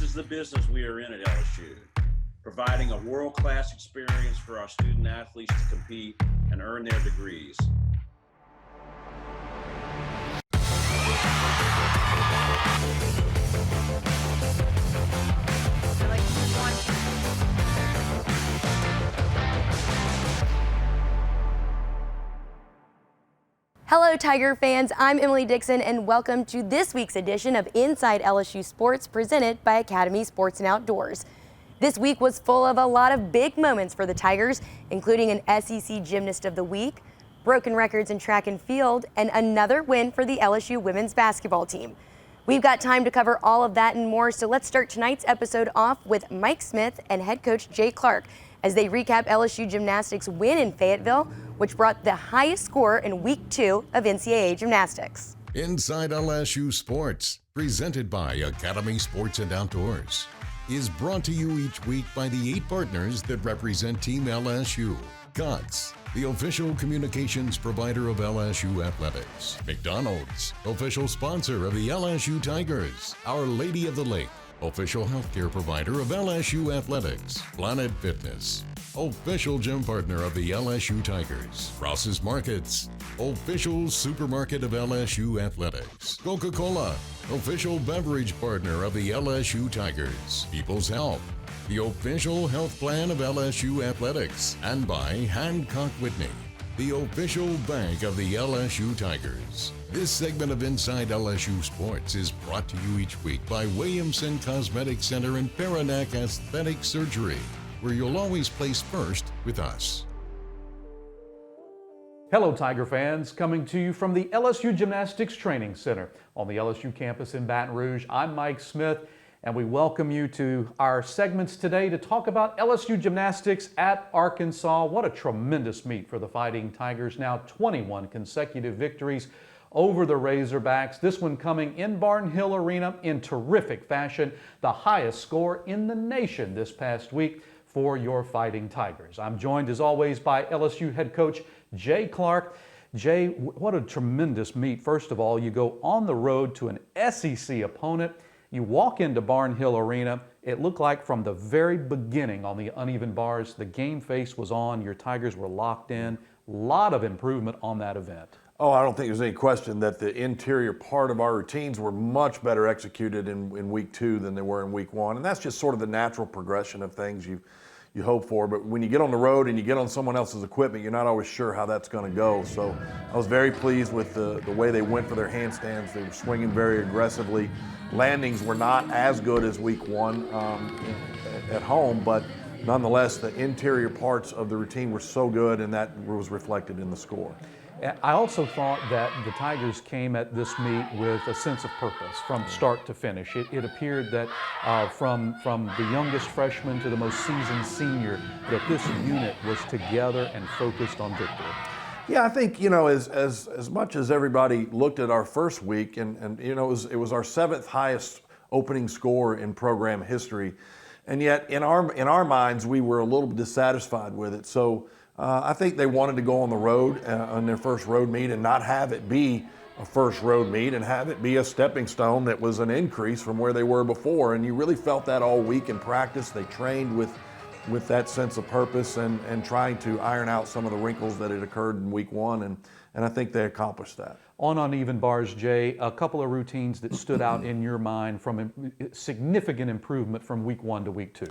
This is the business we are in at LSU, providing a world-class experience for our student athletes to compete and earn their degrees. Hello Tiger fans, I'm Emily Dixon and welcome to this week's edition of Inside LSU Sports presented by Academy Sports and Outdoors. This week was full of a lot of big moments for the Tigers, including an SEC Gymnast of the Week, broken records in track and field, and another win for the LSU women's basketball team. We've got time to cover all of that and more, so let's start tonight's episode off with Mike Smith and head coach Jay Clark as they recap LSU Gymnastics' win in Fayetteville, which brought the highest score in Week 2 of NCAA Gymnastics. Inside LSU Sports, presented by Academy Sports and Outdoors, is brought to you each week by the 8 partners that represent Team LSU. Cox, the official communications provider of LSU Athletics. McDonald's, official sponsor of the LSU Tigers. Our Lady of the Lake, official healthcare provider of LSU Athletics. Planet Fitness, official gym partner of the LSU Tigers. Ross's Markets, official supermarket of LSU Athletics. Coca-Cola, official beverage partner of the LSU Tigers. People's Health, the official health plan of LSU Athletics. And by Hancock Whitney, the official bank of the LSU Tigers. This segment of Inside LSU Sports is brought to you each week by Williamson Cosmetic Center and Paranac Aesthetic Surgery, where you'll always place first with us. Hello Tiger fans, coming to you from the LSU Gymnastics Training Center on the LSU campus in Baton Rouge. I'm Mike Smith, and we welcome you to our segments today to talk about LSU Gymnastics at Arkansas. What a tremendous meet for the Fighting Tigers, now 21 consecutive victories over the Razorbacks. This one coming in Barnhill Arena in terrific fashion, the highest score in the nation this past week for your Fighting Tigers. I'm joined as always by LSU head coach Jay Clark. Jay, what a tremendous meet. First of all, you go on the road to an SEC opponent. You walk into Barnhill Arena. It looked like from the very beginning on the uneven bars, the game face was on. Your Tigers were locked in. A lot of improvement on that event. Oh, I don't think there's any question that the interior part of our routines were much better executed in Week 2 than they were in Week 1. And that's just sort of the natural progression of things you hope for. But when you get on the road and you get on someone else's equipment, you're not always sure how that's going to go. So I was very pleased with the way they went for their handstands. They were swinging very aggressively. Landings were not as good as Week 1 at home, but nonetheless, the interior parts of the routine were so good, and that was reflected in the score. I also thought that the Tigers came at this meet with a sense of purpose from start to finish. It appeared that from the youngest freshman to the most seasoned senior, that this unit was together and focused on victory. Yeah, I think, as much as everybody looked at our first week, and it was our 7th highest opening score in program history, and yet in our minds we were a little dissatisfied with it. So I think they wanted to go on the road on their first road meet and not have it be a first road meet and have it be a stepping stone that was an increase from where they were before. And you really felt that all week in practice. They trained with that sense of purpose and trying to iron out some of the wrinkles that had occurred in Week 1. And I think they accomplished that. On uneven bars, Jay, a couple of routines that stood out in your mind from significant improvement from Week 1 to Week 2.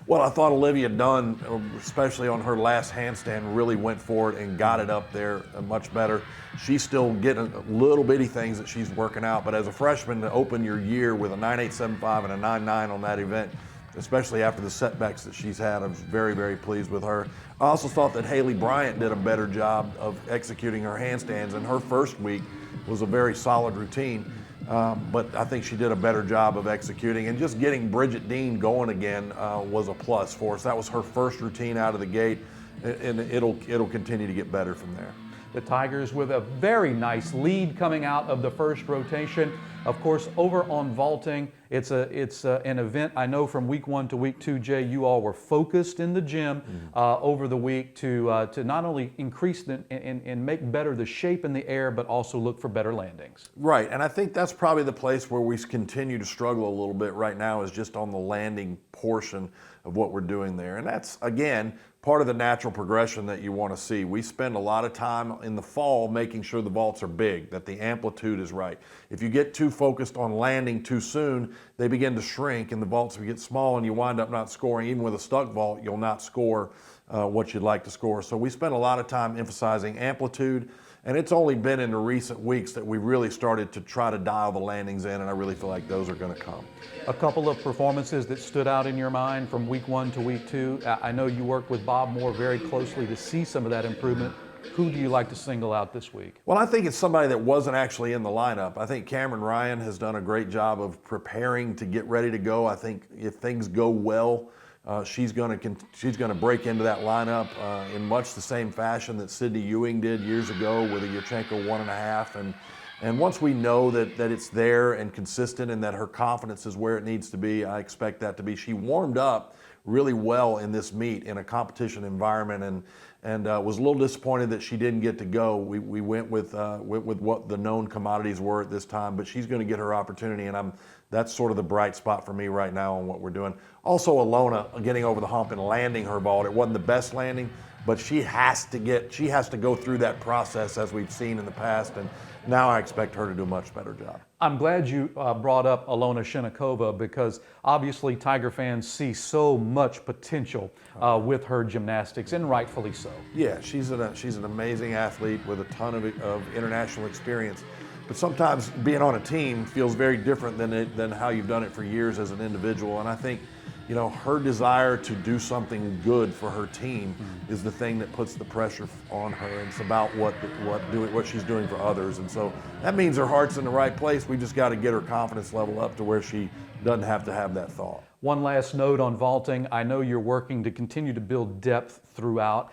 Well, I thought Olivia Dunn, especially on her last handstand, really went for it and got it up there much better. She's still getting little bitty things that she's working out, but as a freshman to open your year with a 9.875 and a 9.9 on that event, especially after the setbacks that she's had, I was very, very pleased with her. I also thought that Haley Bryant did a better job of executing her handstands, and her first week was a very solid routine. But I think she did a better job of executing, and just getting Bridget Dean going again was a plus for us. That was her first routine out of the gate, and it'll continue to get better from there. The Tigers with a very nice lead coming out of the first rotation. Of course, over on vaulting, it's an event. I know from week 1 to week 2, Jay, you all were focused in the gym over the week to not only increase and make better the shape in the air, but also look for better landings. Right, and I think that's probably the place where we continue to struggle a little bit right now, is just on the landing portion of what we're doing there. And that's, again, part of the natural progression that you want to see. We spend a lot of time in the fall making sure the vaults are big, that the amplitude is right. If you get too focused on landing too soon, they begin to shrink, and the vaults get small, and you wind up not scoring. Even with a stuck vault, you'll not score what you'd like to score. So we spend a lot of time emphasizing amplitude, and it's only been in the recent weeks that we really started to try to dial the landings in, and I really feel like those are going to come. A couple of performances that stood out in your mind from week 1 to week 2. I know you worked with Bob Moore very closely to see some of that improvement. Who do you like to single out this week? Well, I think it's somebody that wasn't actually in the lineup. I think Cameron Ryan has done a great job of preparing to get ready to go. I think if things go well, she's going to break into that lineup in much the same fashion that Sydney Ewing did years ago with a Yurchenko 1.5. And once we know that it's there and consistent and that her confidence is where it needs to be, I expect that to be. She warmed up really well in this meet in a competition environment, and was a little disappointed that she didn't get to go. We went with what the known commodities were at this time, but she's going to get her opportunity, and that's sort of the bright spot for me right now on what we're doing. Also, Alona getting over the hump and landing her vault. It wasn't the best landing, but she has to go through that process as we've seen in the past, and now I expect her to do a much better job. I'm glad you brought up Alona Shennikova, because obviously Tiger fans see so much potential with her gymnastics, and rightfully so. Yeah, she's an amazing athlete with a ton of international experience. But sometimes being on a team feels very different than how you've done it for years as an individual. And I think, her desire to do something good for her team is the thing that puts the pressure on her. And it's about what she's doing for others. And so that means her heart's in the right place. We just got to get her confidence level up to where she doesn't have to have that thought. One last note on vaulting. I know you're working to continue to build depth throughout.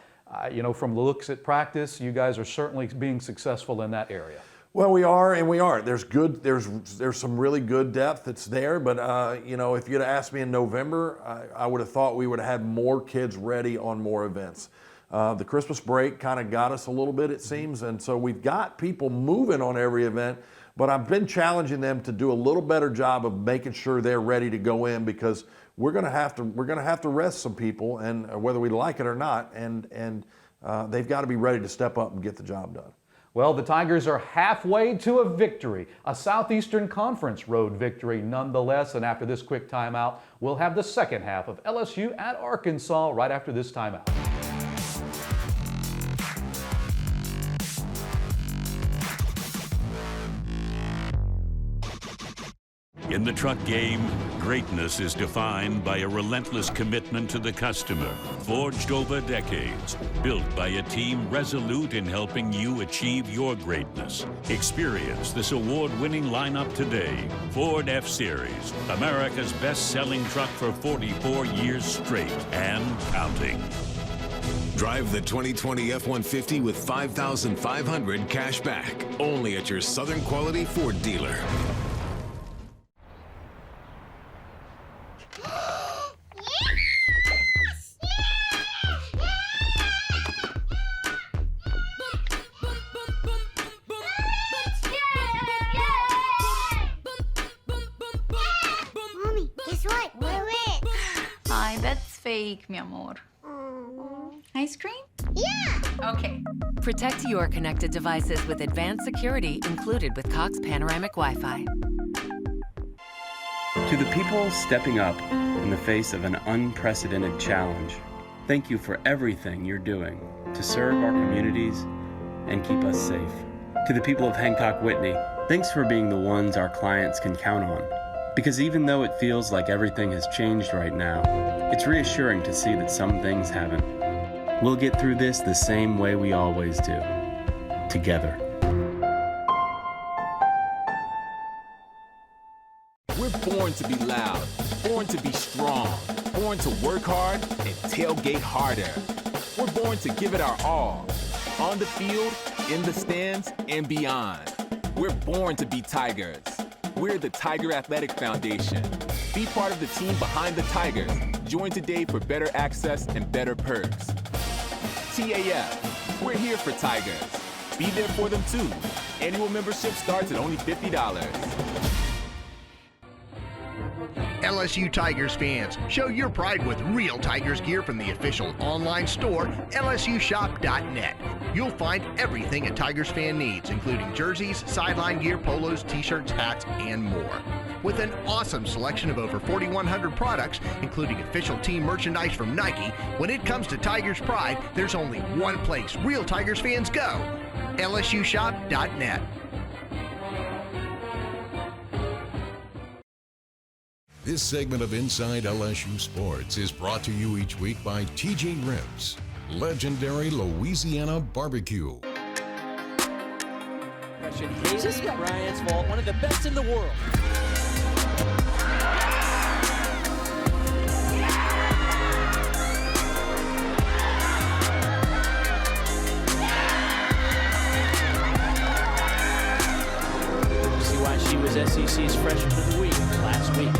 From the looks at practice, you guys are certainly being successful in that area. Well, we are and we aren't. There's some really good depth that's there, but if you'd have asked me in November, I would have thought we would have had more kids ready on more events. The Christmas break kind of got us a little bit, it seems, and so we've got people moving on every event, but I've been challenging them to do a little better job of making sure they're ready to go in, because we're going to have to rest some people, and whether we like it or not, and they've got to be ready to step up and get the job done. Well, the Tigers are halfway to a victory, a Southeastern Conference road victory nonetheless. And after this quick timeout, we'll have the second half of LSU at Arkansas right after this timeout. In the truck game, greatness is defined by a relentless commitment to the customer, forged over decades, built by a team resolute in helping you achieve your greatness. Experience this award-winning lineup today. Ford F-Series, America's best-selling truck for 44 years straight and counting. Drive the 2020 F-150 with $5,500 cash back, only at your Southern Quality Ford dealer. Fake, mi amor. Ice cream? Yeah! Okay. Protect your connected devices with advanced security included with Cox Panoramic Wi-Fi. To the people stepping up in the face of an unprecedented challenge, thank you for everything you're doing to serve our communities and keep us safe. To the people of Hancock Whitney, thanks for being the ones our clients can count on. Because even though it feels like everything has changed right now, it's reassuring to see that some things haven't. We'll get through this the same way we always do, together. We're born to be loud, born to be strong, born to work hard and tailgate harder. We're born to give it our all, on the field, in the stands, and beyond. We're born to be Tigers. We're the Tiger Athletic Foundation. Be part of the team behind the Tigers. Join today for better access and better perks. TAF, we're here for Tigers. Be there for them too. Annual membership starts at only $50. LSU Tigers fans, show your pride with real Tigers gear from the official online store, lsushop.net. You'll find everything a Tigers fan needs, including jerseys, sideline gear, polos, t-shirts, hats, and more. With an awesome selection of over 4,100 products, including official team merchandise from Nike, when it comes to Tigers pride, there's only one place real Tigers fans go, lsushop.net. This segment of Inside LSU Sports is brought to you each week by TJ Ribs, legendary Louisiana barbecue. Haley Bryant's vault, one of the best in the world. See why she was SEC's Freshman of the Week last week.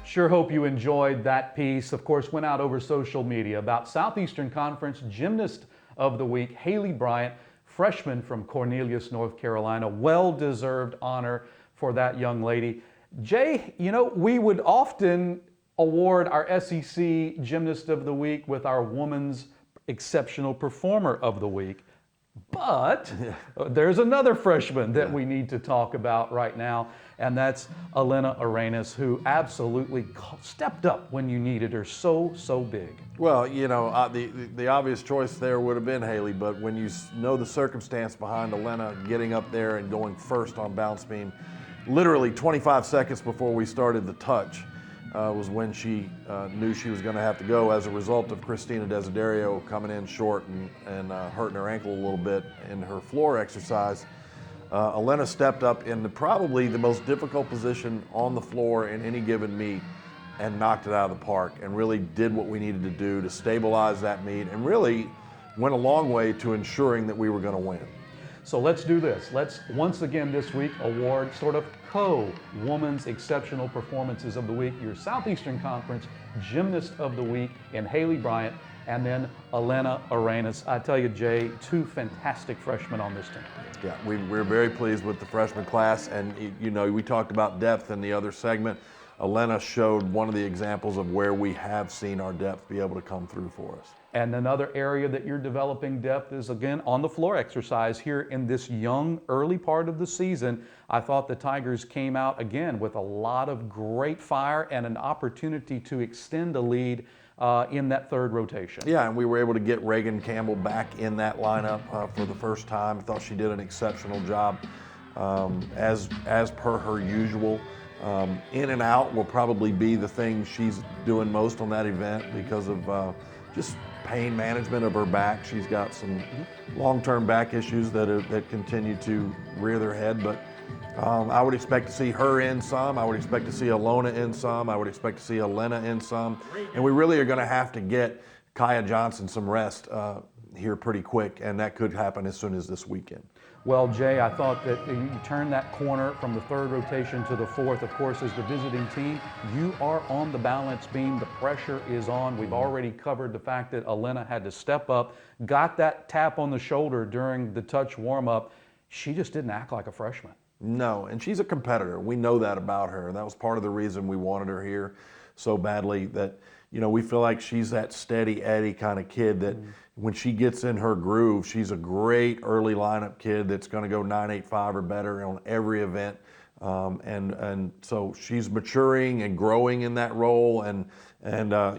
Sure hope you enjoyed that piece. Of course, went out over social media about Southeastern Conference Gymnast of the Week, Haley Bryant, freshman from Cornelius, North Carolina. Well-deserved honor for that young lady. Jay, you know, we would often award our SEC Gymnast of the Week with our Women's Exceptional Performer of the Week. But there's another freshman that we need to talk about right now, and that's Elena Arenas, who absolutely stepped up when you needed her so big. Well, you know, the obvious choice there would have been Haley, but when you know the circumstance behind Elena getting up there and going first on bounce beam, literally 25 seconds before we started the touch, was when she knew she was going to have to go as a result of Christina Desiderio coming in short and hurting her ankle a little bit in her floor exercise. Elena stepped up in probably the most difficult position on the floor in any given meet and knocked it out of the park and really did what we needed to do to stabilize that meet and really went a long way to ensuring that we were going to win. So let's do this. Let's once again this week award sort of co-Women's Exceptional Performances of the Week, your Southeastern Conference Gymnast of the Week in Haley Bryant, and then Elena Arenas. I tell you, Jay, two fantastic freshmen on this team. Yeah, we're very pleased with the freshman class, and you know, we talked about depth in the other segment. Elena showed one of the examples of where we have seen our depth be able to come through for us. And another area that you're developing depth is, again, on the floor exercise here in this young, early part of the season. I thought the Tigers came out, again, with a lot of great fire and an opportunity to extend a lead in that third rotation. Yeah, and we were able to get Reagan Campbell back in that lineup for the first time. I thought she did an exceptional job, as per her usual. In and out will probably be the thing she's doing most on that event because of just pain management of her back. She's got some long-term back issues that continue to rear their head, but I would expect to see her in some. I would expect to see Alona in some. I would expect to see Elena in some. And we really are going to have to get Kaya Johnson some rest here pretty quick, and that could happen as soon as this weekend. Well, Jay, I thought that you turn that corner from the third rotation to the fourth. Of course, as the visiting team, you are on the balance beam. The pressure is on. We've already covered the fact that Elena had to step up, got that tap on the shoulder during the touch warm-up. She just didn't act like a freshman. No, and she's a competitor. We know that about her. That was part of the reason we wanted her here so badly, that, you know, we feel like she's that steady Eddie kind of kid that when she gets in her groove, she's a great early lineup kid that's going to go 9.85 or better on every event. And so she's maturing and growing in that role. And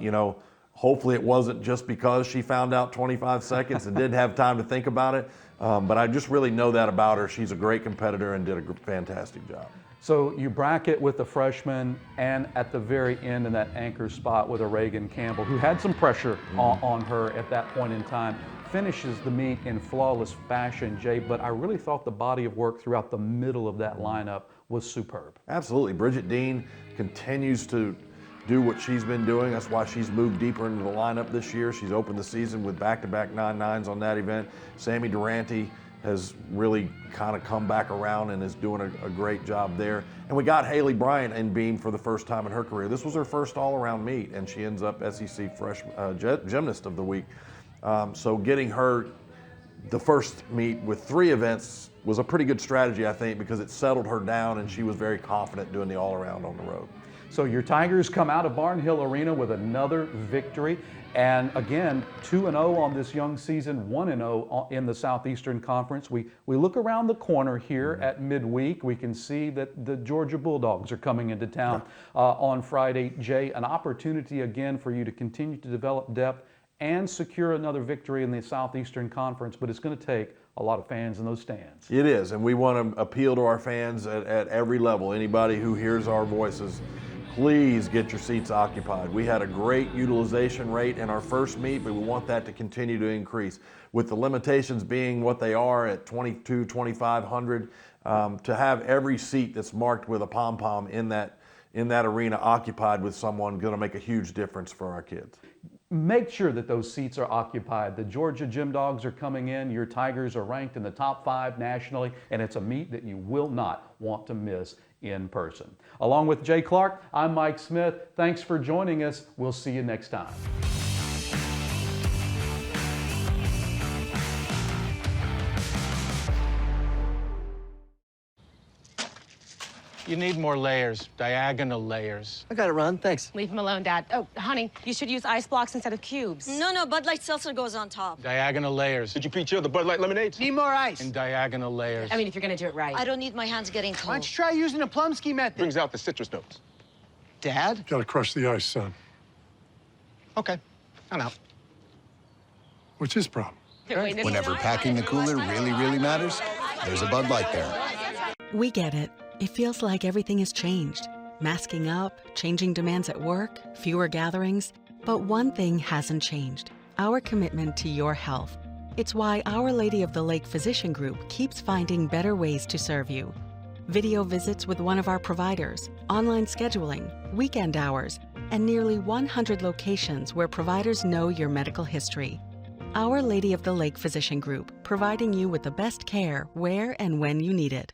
you know, hopefully it wasn't just because she found out 25 seconds and didn't have time to think about it. But I just really know that about her. She's a great competitor and did a fantastic job. So you bracket with the freshman, and at the very end in that anchor spot with a Reagan Campbell, who had some pressure on her at that point in time, finishes the meet in flawless fashion, Jay. But I really thought the body of work throughout the middle of that lineup was superb. Absolutely. Bridget Dean continues to do what she's been doing. That's why she's moved deeper into the lineup this year. She's opened the season with back-to-back 9-9s on that event. Sammy Durante has really kind of come back around and is doing a great job there. And we got Haley Bryant in beam for the first time in her career. This was her first all-around meet, and she ends up SEC Gymnast of the Week. So getting her the first meet with 3 events was a pretty good strategy, I think, because it settled her down and she was very confident doing the all-around on the road. So your Tigers come out of Barnhill Arena with another victory. And again, 2-0 on this young season, 1-0 in the Southeastern Conference. We look around the corner here at midweek. We can see that the Georgia Bulldogs are coming into town on Friday. Jay, an opportunity again for you to continue to develop depth and secure another victory in the Southeastern Conference, but it's going to take a lot of fans in those stands. It is, and we want to appeal to our fans at every level. Anybody who hears our voices, please get your seats occupied. We had a great utilization rate in our first meet, but we want that to continue to increase. With the limitations being what they are at 2,500, to have every seat that's marked with a pom-pom in that arena occupied with someone going to make a huge difference for our kids. Make sure that those seats are occupied. The Georgia Gym Dogs are coming in. Your Tigers are ranked in the top 5 nationally, and it's a meet that you will not want to miss in person. Along with Jay Clark, I'm Mike Smith. Thanks for joining us. We'll see you next time. You need more layers, diagonal layers. I got it, Ron. Thanks. Leave him alone, Dad. Oh, honey, you should use ice blocks instead of cubes. No, Bud Light Seltzer goes on top. Diagonal layers. Did you pre-chill the Bud Light lemonades? Need more ice. And diagonal layers. I mean, if you're gonna do it right. I don't need my hands getting cold. Why don't you try using the Plumsky method? Brings out the citrus notes. Dad? Gotta crush the ice, son. Okay, I'm out. What's his problem? Whenever packing the cooler really matters, there's a Bud Light there. We get it. It feels like everything has changed. Masking up, changing demands at work, fewer gatherings. But one thing hasn't changed: our commitment to your health. It's why Our Lady of the Lake Physician Group keeps finding better ways to serve you. Video visits with one of our providers, online scheduling, weekend hours, and nearly 100 locations where providers know your medical history. Our Lady of the Lake Physician Group, providing you with the best care where and when you need it.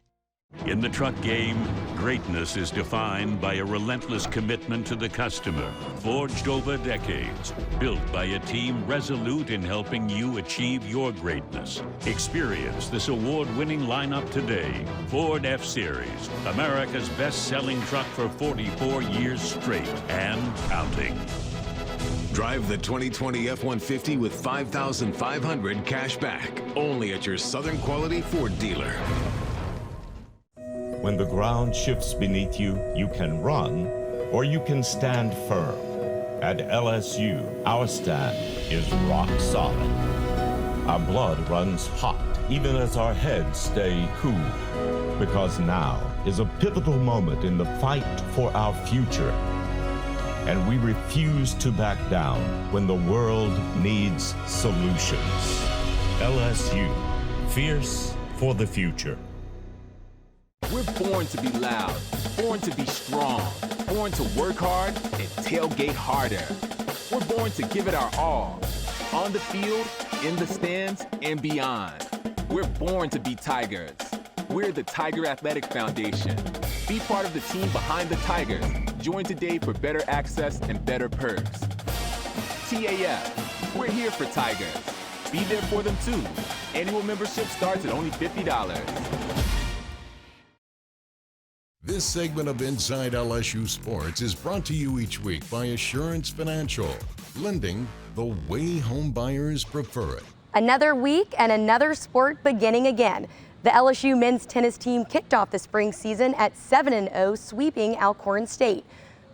In the truck game, greatness is defined by a relentless commitment to the customer, forged over decades, built by a team resolute in helping you achieve your greatness. Experience this award-winning lineup today. Ford F-Series, America's best-selling truck for 44 years straight and counting. Drive the 2020 F-150 with $5,500 cash back, only at your Southern Quality Ford dealer. When the ground shifts beneath you, you can run or you can stand firm. At LSU, our stand is rock solid. Our blood runs hot, even as our heads stay cool. Because now is a pivotal moment in the fight for our future. And we refuse to back down when the world needs solutions. LSU, fierce for the future. We're born to be loud, born to be strong, born to work hard and tailgate harder. We're born to give it our all, on the field, in the stands, and beyond. We're born to be Tigers. We're the Tiger Athletic Foundation. Be part of the team behind the Tigers. Join today for better access and better perks. TAF, we're here for Tigers. Be there for them too. Annual membership starts at only $50. This segment of Inside LSU Sports is brought to you each week by Assurance Financial, lending the way home buyers prefer it. Another week and another sport beginning again. The LSU men's tennis team kicked off the spring season at 7-0, sweeping Alcorn State.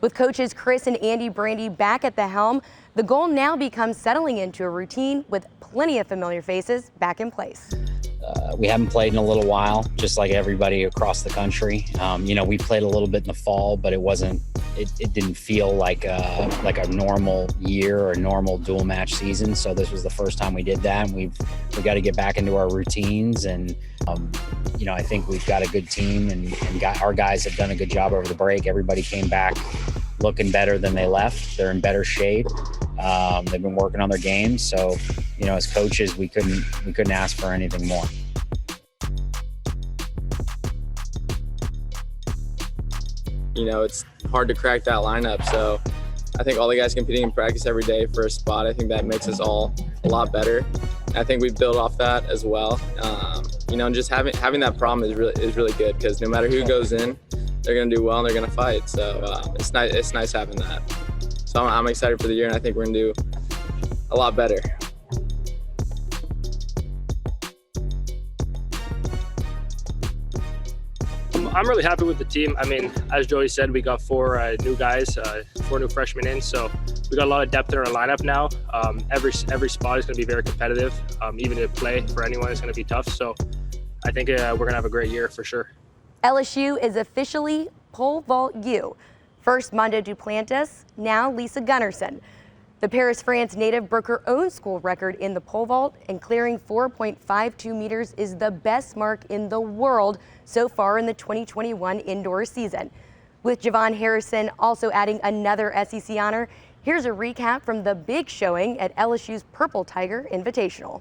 With coaches Chris and Andy Brandi back at the helm, the goal now becomes settling into a routine with plenty of familiar faces back in place. We haven't played in a little while, just like everybody across the country. We played a little bit in the fall, but it didn't feel like a normal year or normal dual match season. So this was the first time we did that, and we got to get back into our routines. And I think we've got a good team, and our guys have done a good job over the break. Everybody came back looking better than they left. They're in better shape. They've been working on their games. So, as coaches, we couldn't ask for anything more. It's hard to crack that lineup. So I think all the guys competing in practice every day for a spot, I think that makes us all a lot better. And I think we build off that as well. And just having that problem is really good, because no matter who goes in, they're going to do well and they're going to fight. So it's nice having that. So I'm excited for the year, and I think we're going to do a lot better. I'm really happy with the team. I mean, as Joey said, we got 4 new guys, 4 new freshmen in, so we got a lot of depth in our lineup now. Every spot is going to be very competitive. Even to play for anyone is going to be tough. So I think we're going to have a great year for sure. LSU is officially Pole Vault U. First Mondo Duplantis, now Lisa Gunnarsson. The Paris, France native broke her own school record in the pole vault, and clearing 4.52 meters is the best mark in the world so far in the 2021 indoor season. With Javon Harrison also adding another SEC honor, here's a recap from the big showing at LSU's Purple Tiger Invitational.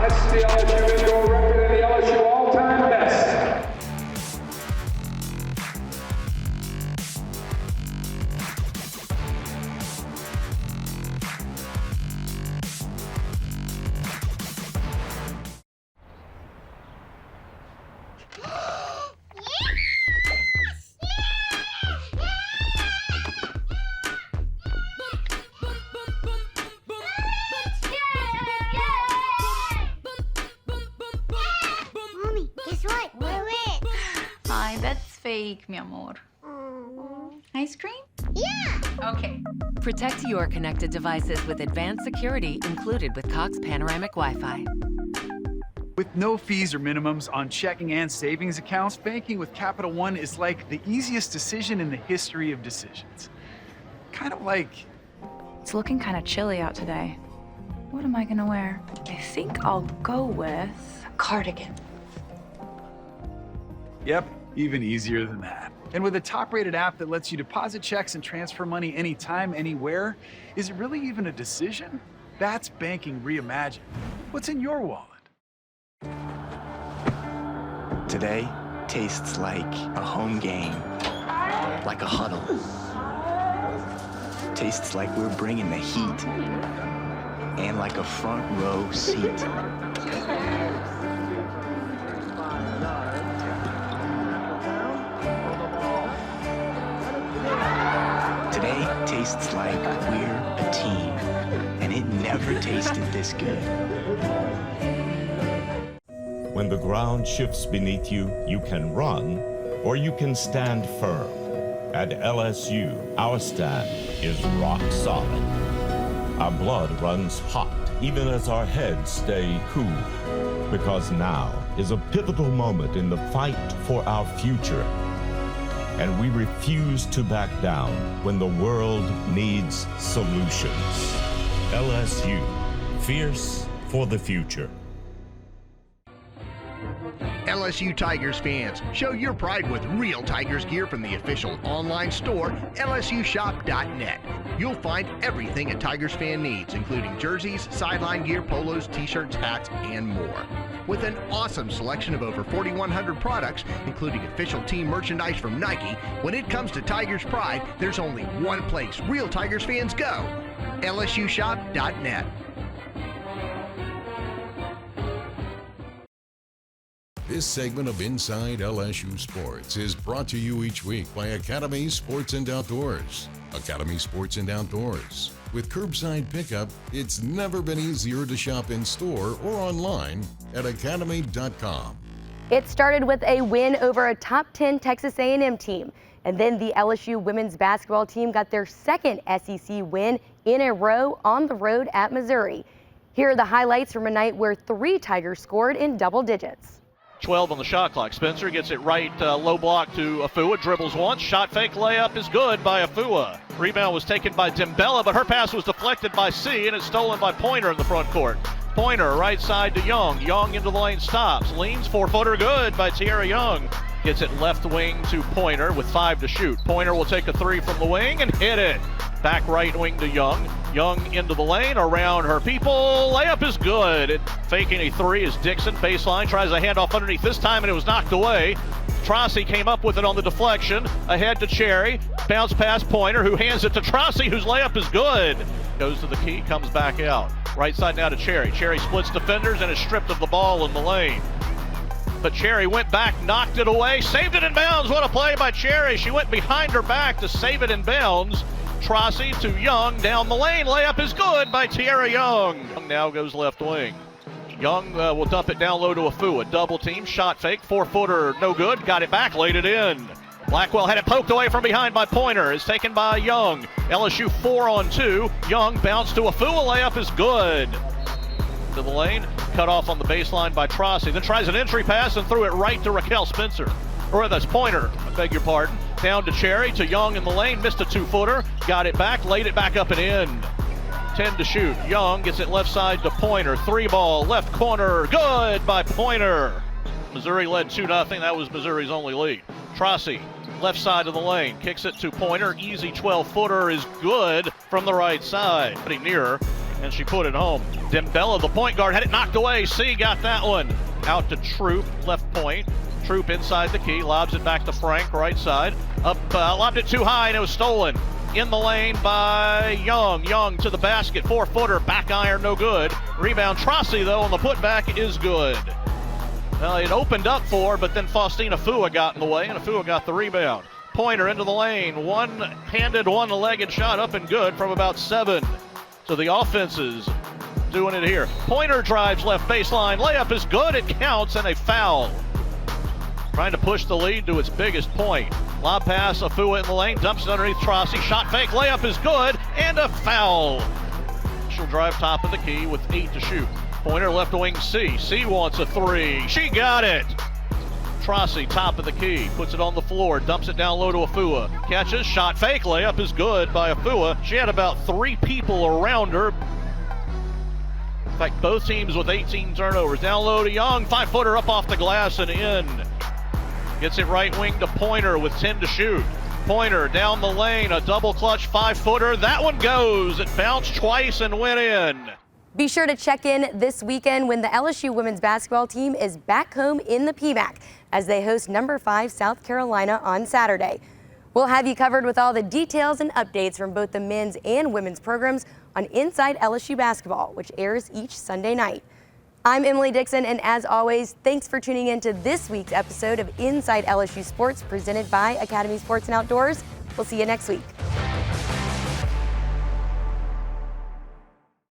That's the LSU indoor record and the LSU all-time best. Hi, that's fake, mi amor. Ice cream? Yeah! Okay. Protect your connected devices with advanced security included with Cox Panoramic Wi-Fi. With no fees or minimums on checking and savings accounts, banking with Capital One is like the easiest decision in the history of decisions. Kind of like... It's looking kind of chilly out today. What am I gonna wear? I think I'll go with a cardigan. Yep, even easier than that. And with a top-rated app that lets you deposit checks and transfer money anytime, anywhere, is it really even a decision? That's banking reimagined. What's in your wallet? Today tastes like a home game, like a huddle. Tastes like we're bringing the heat, and like a front row seat. Today tastes like we're a team, and it never tasted this good. When the ground shifts beneath you, you can run, or you can stand firm. At LSU, our stand is rock solid. Our blood runs hot, even as our heads stay cool. Because now is a pivotal moment in the fight for our future. And we refuse to back down when the world needs solutions. LSU, fierce for the future. LSU Tigers fans, show your pride with real Tigers gear from the official online store, lsushop.net. You'll find everything a Tigers fan needs, including jerseys, sideline gear, polos, t-shirts, hats, and more. With an awesome selection of over 4,100 products, including official team merchandise from Nike, when it comes to Tigers pride, there's only one place real Tigers fans go, lsushop.net. This segment of Inside LSU Sports is brought to you each week by Academy Sports and Outdoors. Academy Sports and Outdoors. With curbside pickup, it's never been easier to shop in store or online at academy.com. It started with a win over a top 10 Texas A&M team, and then the LSU women's basketball team got their second SEC win in a row on the road at Missouri. Here are the highlights from a night where 3 Tigers scored in double digits. 12 on the shot clock. Spencer gets it right, low block to Afua, dribbles once, shot fake, layup is good by Afua. Rebound was taken by Dembella, but her pass was deflected by C, and it's stolen by Pointer in the front court. Pointer, right side to Young. Young into the lane, stops, leans, 4-footer, good by Tierra Young. Gets it left wing to Pointer with 5 to shoot. Pointer will take a 3 from the wing and hit it. Back right wing to Young. Young into the lane, around her people. Layup is good. Faking a 3 is Dixon. Baseline, tries a handoff underneath this time, and it was knocked away. Trossi came up with it on the deflection. Ahead to Cherry. Bounce past Pointer, who hands it to Trossi, whose layup is good. Goes to the key, comes back out. Right side now to Cherry. Cherry splits defenders and is stripped of the ball in the lane. But Cherry went back, knocked it away, saved it in bounds. What a play by Cherry. She went behind her back to save it in bounds. Trossi to Young down the lane. Layup is good by Tierra Young. Young now goes left wing. Young will dump it down low to Afua. Double team, shot fake, 4-footer, no good. Got it back, laid it in. Blackwell had it poked away from behind by Pointer. It's taken by Young. LSU 4-on-2. Young bounced to Afua. Layup is good. To the lane, cut off on the baseline by Trossi. Then tries an entry pass and threw it right to Raquel Spencer. Or that's Pointer, I beg your pardon. Down to Cherry, to Young in the lane, missed a 2-footer. Got it back, laid it back up and in. 10 to shoot. Young gets it left side to Pointer. 3 ball, left corner, good by Pointer. Missouri led 2-0. That was Missouri's only lead. Trossi, left side of the lane, kicks it to Pointer. Easy 12-footer is good from the right side. Pretty near, and she put it home. Dembella, the point guard, had it knocked away. C got that one. Out to Troop, left point. Troop inside the key, lobs it back to Frank, right side. Up, lobbed it too high, and it was stolen. In the lane by Young. Young to the basket, 4-footer, back iron, no good. Rebound, Trossi, though, on the putback is good. Well, it opened up for her, but then Faustina Afua got in the way, and Afua got the rebound. Pointer into the lane, one-handed, one-legged shot up and good from about 7. So the offense is doing it here. Pointer drives left baseline, layup is good, it counts, and a foul. Trying to push the lead to its biggest point. Lob pass, Afua in the lane, dumps it underneath Trossi. Shot fake, layup is good, and a foul. She'll drive top of the key with 8 to shoot. Pointer left wing C. C wants a 3. She got it. Trossi, top of the key, puts it on the floor, dumps it down low to Afua. Catches, shot fake, layup is good by Afua. She had about 3 people around her. In fact, both teams with 18 turnovers. Down low to Young, 5-footer up off the glass and in. Gets it right wing to Pointer with 10 to shoot. Pointer down the lane, a double clutch 5-footer. That one goes. It bounced twice and went in. Be sure to check in this weekend when the LSU women's basketball team is back home in the PMAC as they host number 5 South Carolina on Saturday. We'll have you covered with all the details and updates from both the men's and women's programs on Inside LSU Basketball, which airs each Sunday night. I'm Emily Dixon, and as always, thanks for tuning in to this week's episode of Inside LSU Sports presented by Academy Sports and Outdoors. We'll see you next week.